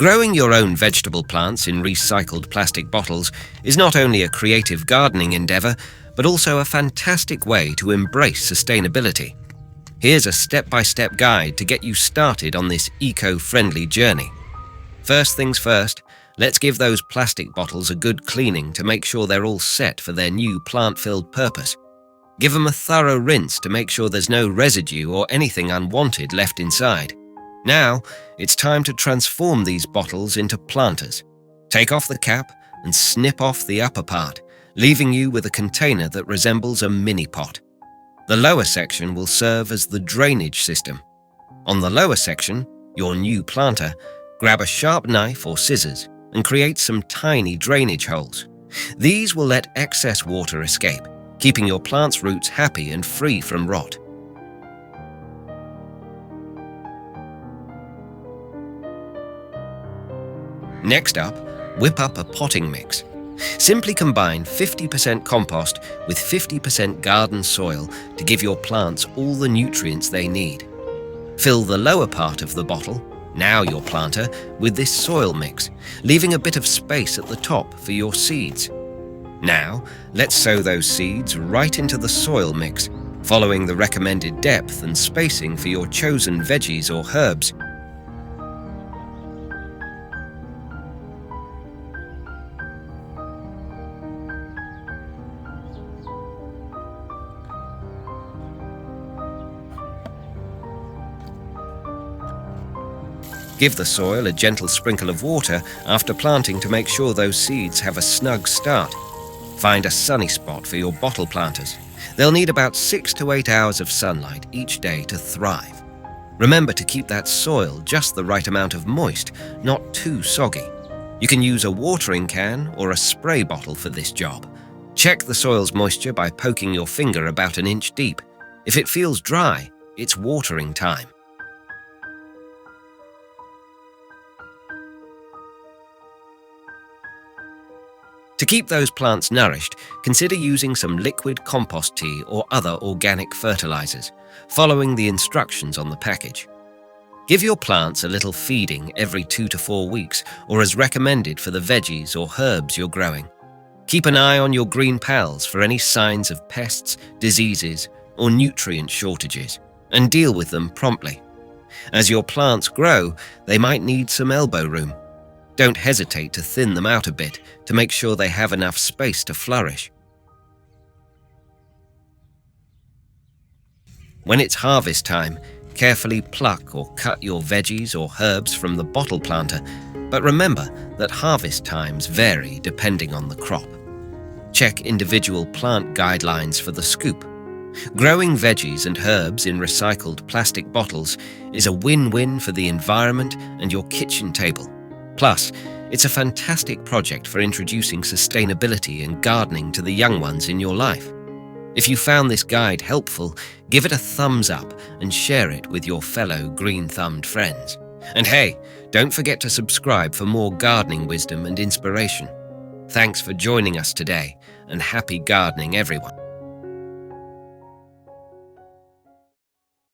Growing your own vegetable plants in recycled plastic bottles is not only a creative gardening endeavour, but also a fantastic way to embrace sustainability. Here's a step-by-step guide to get you started on this eco-friendly journey. First things first, let's give those plastic bottles a good cleaning to make sure they're all set for their new plant-filled purpose. Give them a thorough rinse to make sure there's no residue or anything unwanted left inside. Now, it's time to transform these bottles into planters. Take off the cap and snip off the upper part, leaving you with a container that resembles a mini pot. The lower section will serve as the drainage system. On the lower section, your new planter, grab a sharp knife or scissors and create some tiny drainage holes. These will let excess water escape, keeping your plant's roots happy and free from rot. Next up, whip up a potting mix. Simply combine 50% compost with 50% garden soil to give your plants all the nutrients they need. Fill the lower part of the bottle, now your planter, with this soil mix, leaving a bit of space at the top for your seeds. Now, let's sow those seeds right into the soil mix, following the recommended depth and spacing for your chosen veggies or herbs. Give the soil a gentle sprinkle of water after planting to make sure those seeds have a snug start. Find a sunny spot for your bottle planters. They'll need about 6 to 8 hours of sunlight each day to thrive. Remember to keep that soil just the right amount of moist, not too soggy. You can use a watering can or a spray bottle for this job. Check the soil's moisture by poking your finger about an inch deep. If it feels dry, it's watering time. To keep those plants nourished, consider using some liquid compost tea or other organic fertilizers, following the instructions on the package. Give your plants a little feeding every 2 to 4 weeks, or as recommended for the veggies or herbs you're growing. Keep an eye on your green pals for any signs of pests, diseases, or nutrient shortages, and deal with them promptly. As your plants grow, they might need some elbow room. Don't hesitate to thin them out a bit to make sure they have enough space to flourish. When it's harvest time, carefully pluck or cut your veggies or herbs from the bottle planter, but remember that harvest times vary depending on the crop. Check individual plant guidelines for the scoop. Growing veggies and herbs in recycled plastic bottles is a win-win for the environment and your kitchen table. Plus, it's a fantastic project for introducing sustainability and gardening to the young ones in your life. If you found this guide helpful, give it a thumbs up and share it with your fellow green-thumbed friends. And hey, don't forget to subscribe for more gardening wisdom and inspiration. Thanks for joining us today, and happy gardening, everyone.